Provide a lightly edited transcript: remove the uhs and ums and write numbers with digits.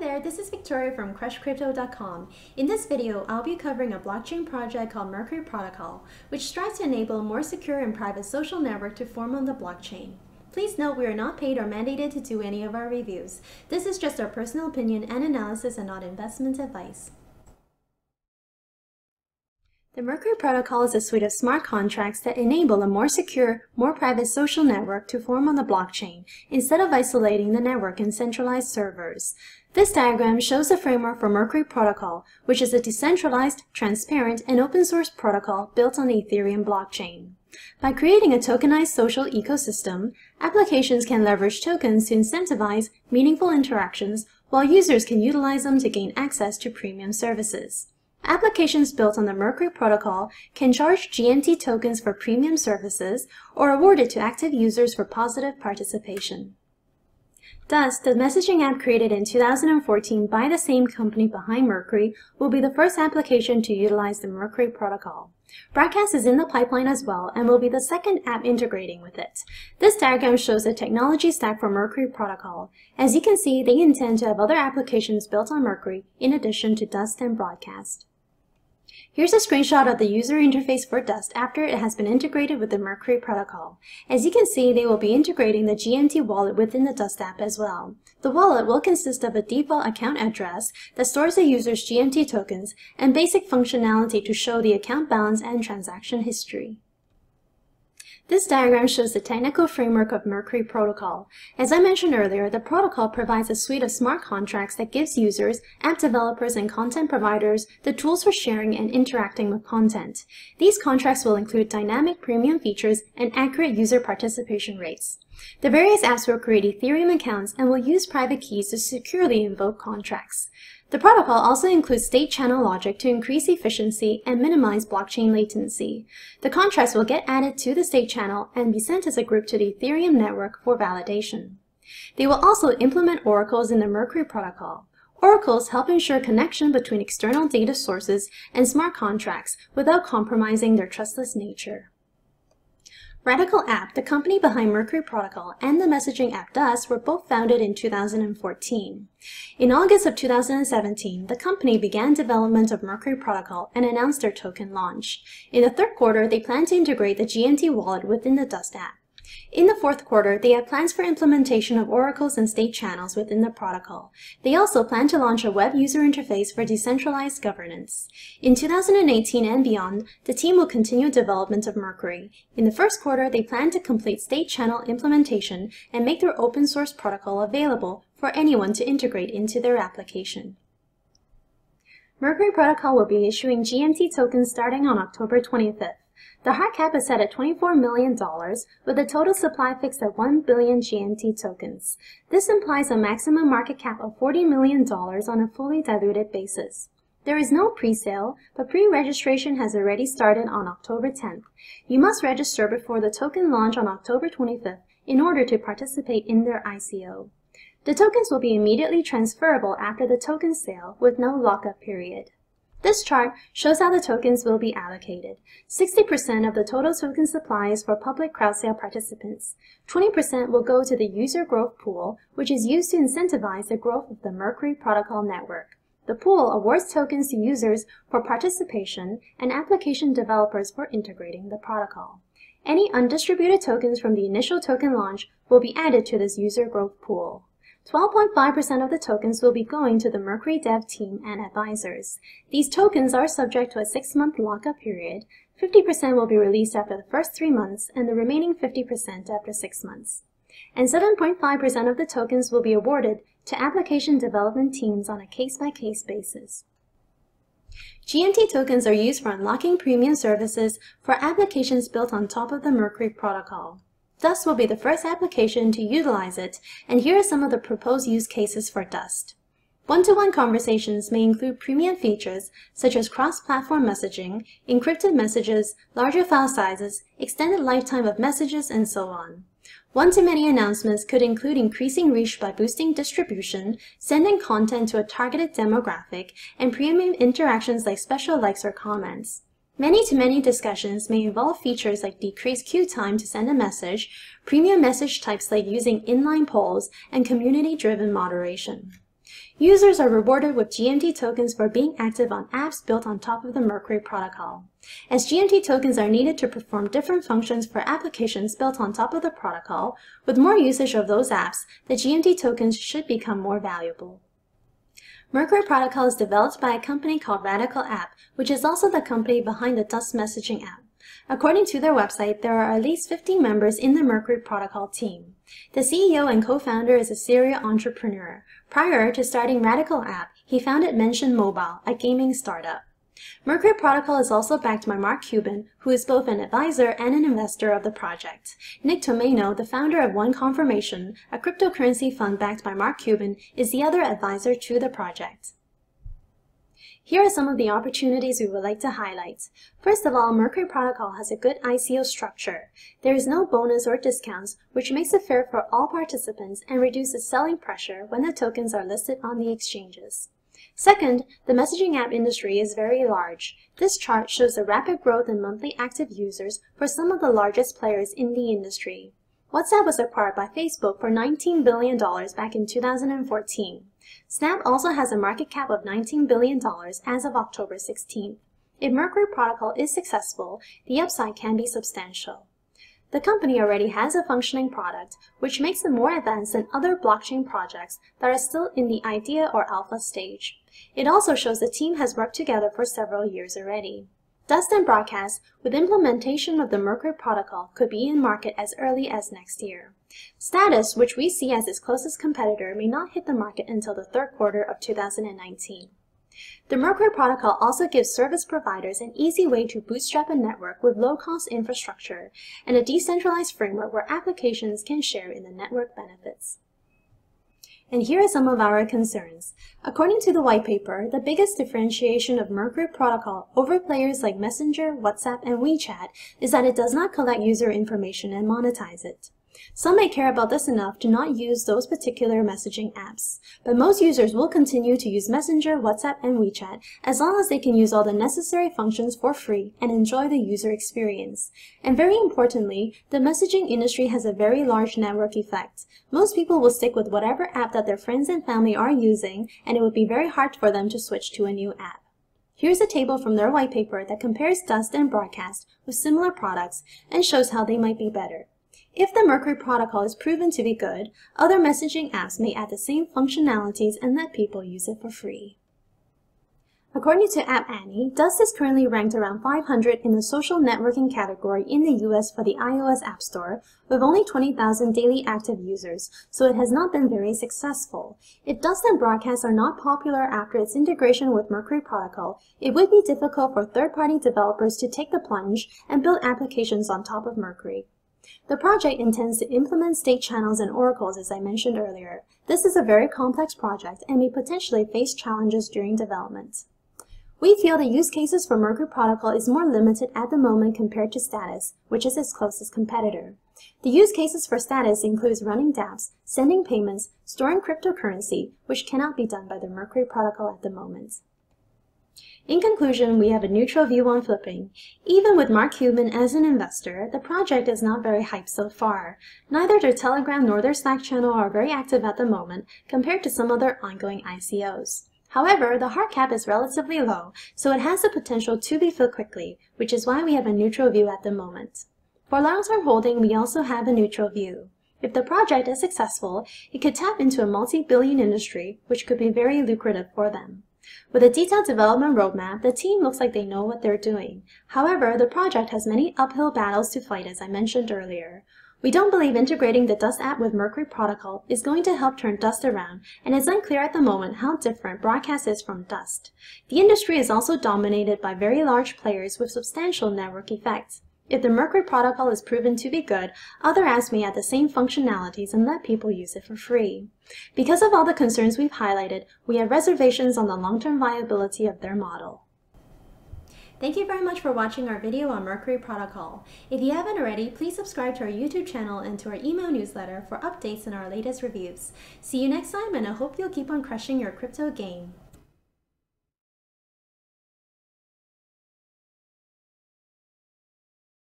there, this is Victoria from crushcrypto.com. In this video, I'll be covering a blockchain project called Mercury Protocol, which strives to enable a more secure and private social network to form on the blockchain. Please note we are not paid or mandated to do any of our reviews. This is just our personal opinion and analysis and not investment advice. The Mercury Protocol is a suite of smart contracts that enable a more secure, more private social network to form on the blockchain, instead of isolating the network in centralized servers. This diagram shows the framework for Mercury Protocol, which is a decentralized, transparent, and open-source protocol built on the Ethereum blockchain. By creating a tokenized social ecosystem, applications can leverage tokens to incentivize meaningful interactions, while users can utilize them to gain access to premium services. Applications built on the Mercury Protocol can charge GMT tokens for premium services or award it to active users for positive participation. Dust, the messaging app created in 2014 by the same company behind Mercury, will be the first application to utilize the Mercury Protocol. Broadcast is in the pipeline as well and will be the second app integrating with it. This diagram shows the technology stack for Mercury Protocol. As you can see, they intend to have other applications built on Mercury in addition to Dust and Broadcast. Here's a screenshot of the user interface for Dust after it has been integrated with the Mercury Protocol. As you can see, they will be integrating the GMT wallet within the Dust app as well. The wallet will consist of a default account address that stores the user's GMT tokens and basic functionality to show the account balance and transaction history. This diagram shows the technical framework of Mercury Protocol. As I mentioned earlier, the protocol provides a suite of smart contracts that gives users, app developers, and content providers the tools for sharing and interacting with content. These contracts will include dynamic premium features and accurate user participation rates. The various apps will create Ethereum accounts and will use private keys to securely invoke contracts. The protocol also includes state channel logic to increase efficiency and minimize blockchain latency. The contracts will get added to the state channel and be sent as a group to the Ethereum network for validation. They will also implement oracles in the Mercury Protocol. Oracles help ensure connection between external data sources and smart contracts without compromising their trustless nature. Radical App, the company behind Mercury Protocol, and the messaging app Dust were both founded in 2014. In August of 2017, the company began development of Mercury Protocol and announced their token launch. In the third quarter, they plan to integrate the GMT wallet within the Dust app. In the fourth quarter, they have plans for implementation of oracles and state channels within the protocol. They also plan to launch a web user interface for decentralized governance. In 2018 and beyond, the team will continue development of Mercury. In the first quarter, they plan to complete state channel implementation and make their open source protocol available for anyone to integrate into their application. Mercury Protocol will be issuing GMT tokens starting on October 25th. The hard cap is set at $24 million, with a total supply fixed at 1 billion GMT tokens. This implies a maximum market cap of $40 million on a fully diluted basis. There is no pre-sale, but pre-registration has already started on October 10th. You must register before the token launch on October 25th in order to participate in their ICO. The tokens will be immediately transferable after the token sale with no lockup period. This chart shows how the tokens will be allocated. 60% of the total token supply is for public crowd sale participants. 20% will go to the user growth pool, which is used to incentivize the growth of the Mercury Protocol network. The pool awards tokens to users for participation and application developers for integrating the protocol. Any undistributed tokens from the initial token launch will be added to this user growth pool. 12.5% of the tokens will be going to the Mercury dev team and advisors. These tokens are subject to a 6-month lockup period. 50% will be released after the first 3 months and the remaining 50% after 6 months. And 7.5% of the tokens will be awarded to application development teams on a case-by-case basis. GMT tokens are used for unlocking premium services for applications built on top of the Mercury Protocol. Dust will be the first application to utilize it, and here are some of the proposed use cases for Dust. One-to-one conversations may include premium features such as cross-platform messaging, encrypted messages, larger file sizes, extended lifetime of messages, and so on. One-to-many announcements could include increasing reach by boosting distribution, sending content to a targeted demographic, and premium interactions like special likes or comments. Many-to-many discussions may involve features like decreased queue time to send a message, premium message types like using inline polls, and community-driven moderation. Users are rewarded with GMT tokens for being active on apps built on top of the Mercury protocol. As GMT tokens are needed to perform different functions for applications built on top of the protocol, with more usage of those apps, the GMT tokens should become more valuable. Mercury Protocol is developed by a company called Radical App, which is also the company behind the Dust messaging app. According to their website, there are at least 15 members in the Mercury Protocol team. The CEO and co-founder is a serial entrepreneur. Prior to starting Radical App, he founded Mention Mobile, a gaming startup. Mercury Protocol is also backed by Mark Cuban, who is both an advisor and an investor of the project. Nick Tomeno, the founder of One Confirmation, a cryptocurrency fund backed by Mark Cuban, is the other advisor to the project. Here are some of the opportunities we would like to highlight. First of all, Mercury Protocol has a good ICO structure. There is no bonus or discounts, which makes it fair for all participants and reduces selling pressure when the tokens are listed on the exchanges. Second, the messaging app industry is very large. This chart shows the rapid growth in monthly active users for some of the largest players in the industry. WhatsApp was acquired by Facebook for $19 billion back in 2014. Snap also has a market cap of $19 billion as of October 16th. If Mercury Protocol is successful, the upside can be substantial. The company already has a functioning product, which makes it more advanced than other blockchain projects that are still in the idea or alpha stage. It also shows the team has worked together for several years already. Dust and Broadcast, with implementation of the Mercury Protocol, could be in market as early as next year. Status, which we see as its closest competitor, may not hit the market until the third quarter of 2019. The Mercury Protocol also gives service providers an easy way to bootstrap a network with low-cost infrastructure and a decentralized framework where applications can share in the network benefits. And here are some of our concerns. According to the white paper, the biggest differentiation of Mercury Protocol over players like Messenger, WhatsApp, and WeChat is that it does not collect user information and monetize it. Some may care about this enough to not use those particular messaging apps, but most users will continue to use Messenger, WhatsApp, and WeChat as long as they can use all the necessary functions for free and enjoy the user experience. And very importantly, the messaging industry has a very large network effect. Most people will stick with whatever app that their friends and family are using, and it would be very hard for them to switch to a new app. Here's a table from their white paper that compares Dust and Broadcast with similar products and shows how they might be better. If the Mercury Protocol is proven to be good, other messaging apps may add the same functionalities and let people use it for free. According to App Annie, Dust is currently ranked around 500 in the social networking category in the US for the iOS App Store, with only 20,000 daily active users, so it has not been very successful. If Dust and Broadcast are not popular after its integration with Mercury Protocol, it would be difficult for third-party developers to take the plunge and build applications on top of Mercury. The project intends to implement state channels and oracles, as I mentioned earlier. This is a very complex project and may potentially face challenges during development. We feel the use cases for Mercury Protocol is more limited at the moment compared to Status, which is its closest competitor. The use cases for Status includes running dApps, sending payments, storing cryptocurrency, which cannot be done by the Mercury Protocol at the moment. In conclusion, we have a neutral view on flipping. Even with Mark Cuban as an investor, the project is not very hyped so far. Neither their Telegram nor their Slack channel are very active at the moment compared to some other ongoing ICOs. However, the hard cap is relatively low, so it has the potential to be filled quickly, which is why we have a neutral view at the moment. For long-term holding, we also have a neutral view. If the project is successful, it could tap into a multi-billion industry, which could be very lucrative for them. With a detailed development roadmap, the team looks like they know what they're doing. However, the project has many uphill battles to fight, as I mentioned earlier. We don't believe integrating the Dust app with Mercury Protocol is going to help turn Dust around, and it's unclear at the moment how different Broadcast is from Dust. The industry is also dominated by very large players with substantial network effects. If the Mercury Protocol is proven to be good, other apps may add the same functionalities and let people use it for free. Because of all the concerns we've highlighted, we have reservations on the long-term viability of their model. Thank you very much for watching our video on Mercury Protocol. If you haven't already, please subscribe to our YouTube channel and to our email newsletter for updates on our latest reviews. See you next time, and I hope you'll keep on crushing your crypto game.